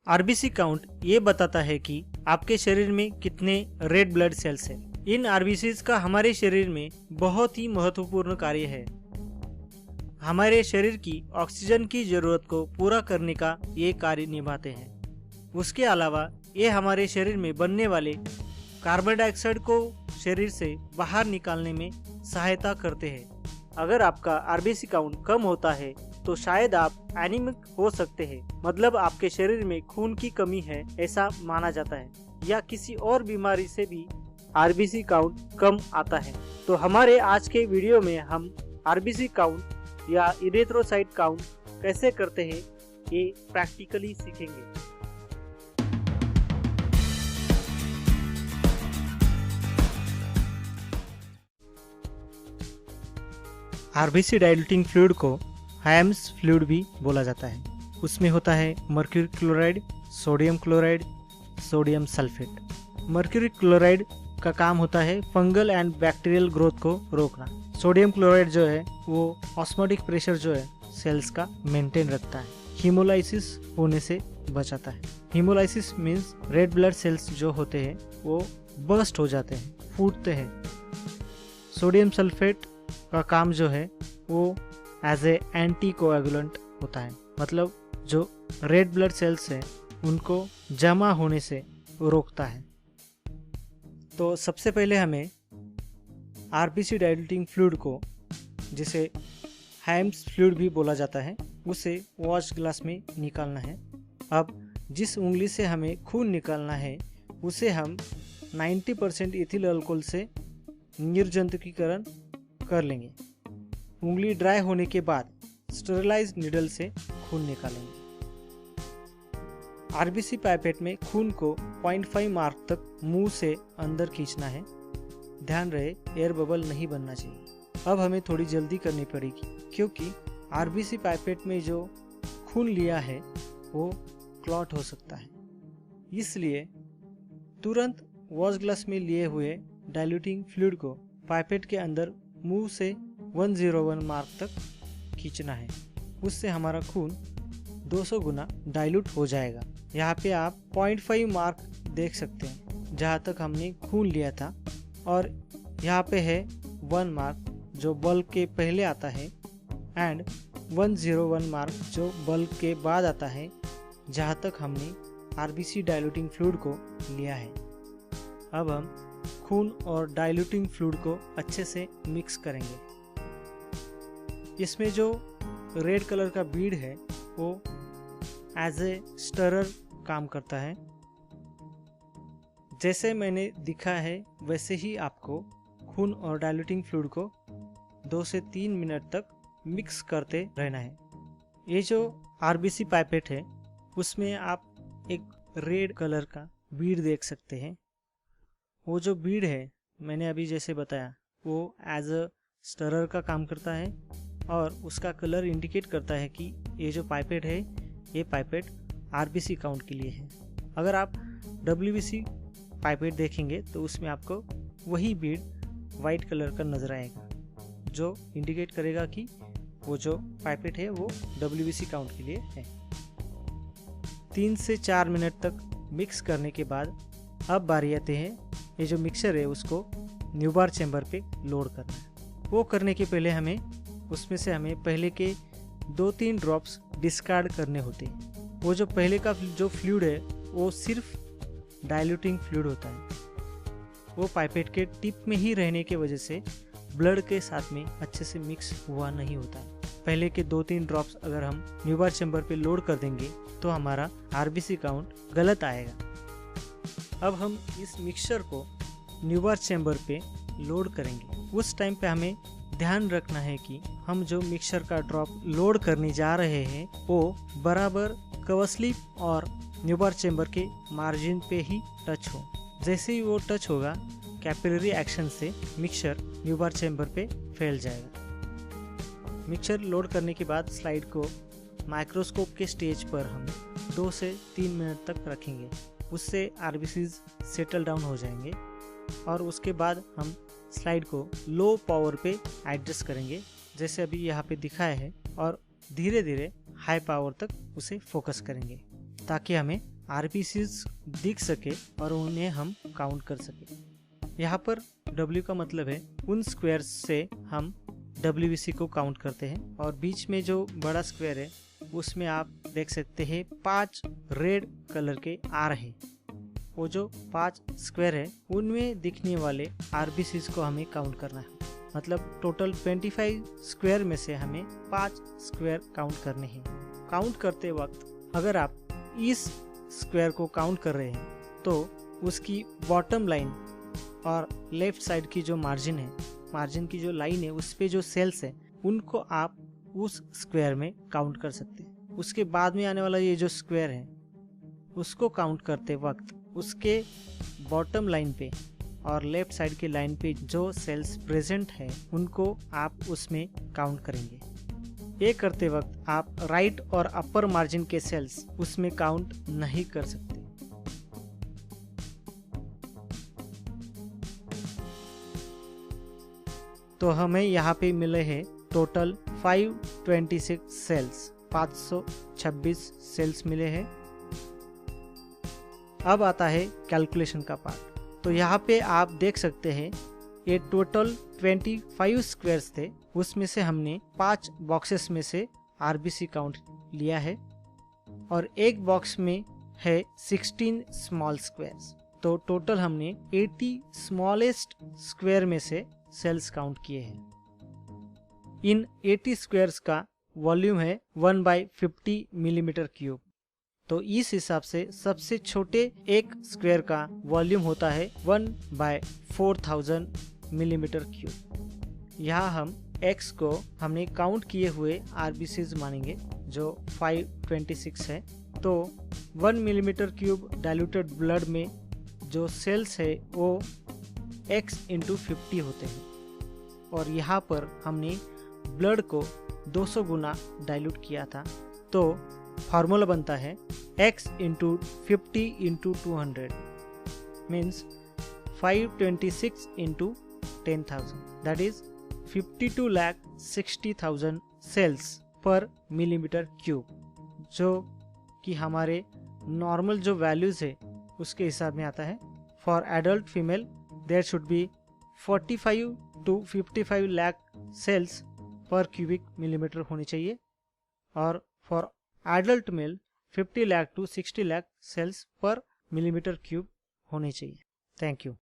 RBC count ये बताता है कि आपके शरीर में कितने रेड ब्लड सेल्स हैं। इन आरबीसीज का हमारे शरीर में बहुत ही महत्वपूर्ण कार्य है। हमारे शरीर की ऑक्सीजन की जरूरत को पूरा करने का ये कार्य निभाते हैं। उसके अलावा ये हमारे शरीर में बनने वाले कार्बन डाइऑक्साइड को शरीर से बाहर निकालने में सहायता करते हैं। अगर आपका आरबीसी काउंट कम होता है तो शायद आप एनीमिक हो सकते हैं, मतलब आपके शरीर में खून की कमी है ऐसा माना जाता है, या किसी और बीमारी से भी आरबीसी काउंट कम आता है। तो हमारे आज के वीडियो में हम आरबीसी काउंट या इरेथ्रोसाइट काउंट कैसे करते हैं ये प्रैक्टिकली सीखेंगे। आरबीसी डाइल्यूटिंग फ्लूइड को हैम्स फ्लूइड भी बोला जाता है। उसमें होता है mercury chloride, sodium sulphate. Mercury chloride का काम होता है फंगल एंड बैक्टीरियल ग्रोथ को रोकना। सोडियम क्लोराइड जो है वो ऑस्मोटिक प्रेशर जो है सेल्स का मेंटेन रखता है, हीमोलाइसिस होने से बचाता है। Haemolysis means red blood cells जो होते हैं वो बर्स्ट हो जाते हैं, फूटते हैं। सोडियम सल्फेट का काम जो है वो एज ए एंटी कोएगुलेंट होता है, मतलब जो रेड ब्लड सेल्स हैं उनको जमा होने से रोकता है। तो सबसे पहले हमें आरबीसी डाइल्यूटिंग फ्लूइड को, जिसे हैम्स फ्लूइड भी बोला जाता है, उसे वॉश ग्लास में निकालना है। अब जिस उंगली से हमें खून निकालना है उसे हम 90% इथिल अल्कोहल से निर्जंतुकीकरण कर लेंगे। उंगली ड्राई होने के बाद स्टेरिलाइज्ड नीडल से खून निकालेंगे। आरबीसी पाइपेट में खून को 0.5 मार्क तक मुंह से अंदर खींचना है। ध्यान रहे एयर बबल नहीं बनना चाहिए। अब हमें थोड़ी जल्दी करनी पड़ेगी क्योंकि आरबीसी पाइपेट में जो खून लिया है वो क्लॉट हो सकता है। इसलिए तुरंत वॉश ग्लास में लिए हुए डाइल्यूटिंग फ्लूइड को पाइपेट के अंदर मुंह से 101 मार्क तक खींचना है। उससे हमारा खून 200 गुना डाइल्यूट हो जाएगा। यहाँ पे आप 0.5 मार्क देख सकते हैं जहाँ तक हमने खून लिया था, और यहाँ पे है 1 मार्क जो बल्ब के पहले आता है एंड 101 मार्क जो बल्ब के बाद आता है, जहाँ तक हमने आरबीसी डाइल्यूटिंग फ्लूइड को लिया है। अब हम खून और डाइल्यूटिंग फ्लूइड को अच्छे से मिक्स करेंगे। इसमें जो रेड कलर का बीड है वो एज ए स्टरर काम करता है। जैसे मैंने दिखा है वैसे ही आपको खून और डाइल्यूटिंग फ्लूइड को 2 से 3 मिनट तक मिक्स करते रहना है। ये जो आरबीसी पाइपेट है उसमें आप एक रेड कलर का बीड देख सकते हैं। वो जो बीड है मैंने अभी जैसे बताया वो एज अ स्टरर का काम करता है, और उसका कलर इंडिकेट करता है कि ये जो पाइपेट है ये पाइपेट आरबीसी काउंट के लिए है। अगर आप डब्ल्यूबीसी पाइपेट देखेंगे तो उसमें आपको वही बीड वाइट कलर का नजर आएगा, जो इंडिकेट करेगा कि वो जो पाइपेट है वो डब्ल्यूबीसी काउंट के लिए है। 3 से 4 मिनट तक मिक्स करने के बाद अब बारी आते हैं ये जो मिक्सचर है उसको न्यूबार चैम्बर पे लोड करना है। वो करने के पहले उसमें से हमें पहले के 2-3 ड्रॉप्स डिस्कार्ड करने होते हैं। वो जो पहले का जो फ्लूइड है वो सिर्फ डाइल्यूटिंग फ्लूइड होता है। वो पाइपेट के टिप में ही रहने की वजह से ब्लड के साथ में अच्छे से मिक्स हुआ नहीं होता है। पहले के 2-3 ड्रॉप्स अगर हम न्यूबार चैम्बर पे लोड कर देंगे तो हमारा आरबीसी काउंट गलत आएगा। अब हम इस मिक्सचर को न्यूबार चैम्बर पे लोड करेंगे। उस टाइम पे हमें ध्यान रखना है कि हम जो मिक्सचर का ड्रॉप लोड करने जा रहे हैं वो बराबर कवर स्लिप और न्यूबार चैम्बर के मार्जिन पे ही टच हो। जैसे ही वो टच होगा कैपिलरी एक्शन से मिक्सचर न्यूबार चैम्बर पे फैल जाएगा। मिक्सचर लोड करने के बाद स्लाइड को माइक्रोस्कोप के स्टेज पर हम 2 से 3 मिनट तक रखेंगे। उससे आरबीसीज सेटल डाउन हो जाएंगे और उसके बाद हम स्लाइड को लो पावर पे एडजस्ट करेंगे, जैसे अभी यहाँ पे दिखाया है, और धीरे धीरे हाई पावर तक उसे फोकस करेंगे ताकि हमें आरबीसीज दिख सके और उन्हें हम काउंट कर सके। यहाँ पर W का मतलब है उन स्क्वायर्स से हम WBC को काउंट करते हैं, और बीच में जो बड़ा स्क्वायर है उसमें आप देख सकते हैं 5 रेड कलर के आ रहे हैं। वो जो 5 स्क्वायर है उनमें दिखने वाले आरबीसीज को हमें काउंट करना है। मतलब टोटल 25 स्क्वायर में से हमें 5 स्क्वायर काउंट करने हैं। काउंट करते वक्त अगर आप इस स्क्वायर को काउंट कर रहे हैं तो उसकी बॉटम लाइन और लेफ्ट साइड की जो मार्जिन है, मार्जिन की जो लाइन है, उस पे जो सेल्स है उनको आप उस स्क्वायर में काउंट कर सकते हैं। उसके बाद में आने वाला ये जो स्क्वायर है उसको काउंट करते वक्त उसके बॉटम लाइन पे और लेफ्ट साइड की लाइन पे जो सेल्स प्रेजेंट है उनको आप उसमें काउंट करेंगे। ये करते वक्त आप राइट और अपर मार्जिन के सेल्स उसमें काउंट नहीं कर सकते। तो हमें यहाँ पे मिले हैं टोटल 526 सेल्स, 526 सेल्स मिले हैं। अब आता है कैलकुलेशन का पार्ट। तो यहाँ पे आप देख सकते हैं ये टोटल 25 स्क्वायर्स थे, उसमें से हमने 5 बॉक्सेस में से आरबीसी काउंट लिया है और एक बॉक्स में है 16 स्मॉल स्क्वायर्स। तो टोटल हमने 80 स्मॉलेस्ट स्क्वायर में से सेल्स काउंट किए हैं। इन 80 स्क्वायर्स का वॉल्यूम है 1/50 मिलीमीटर क्यूब। तो इस हिसाब से सबसे छोटे एक स्क्वायर का वॉल्यूम होता है 1/4000 मिलीमीटर क्यूब। यहाँ हम x को हमने काउंट किए हुए आरबीसीज मानेंगे जो 526 है। तो 1 मिलीमीटर क्यूब डाइल्यूटेड ब्लड में जो सेल्स है वो x × 50 होते हैं, और यहाँ पर हमने ब्लड को 200 गुना डाइल्यूट किया था। तो फार्मूला बनता है x × 50 × 200 means 526 × 10,000, that is 52,60,000 sales per millimetre cube, जो कि हमारे नॉर्मल जो वैल्यूज है उसके हिसाब में आता है। For adult female there should be 45 to 55 lakh cells per cubic millimetre होनी चाहिए, और for adult male 50 lakh to 60 lakh cells per millimetre cube होनी चाहिए। Thank you.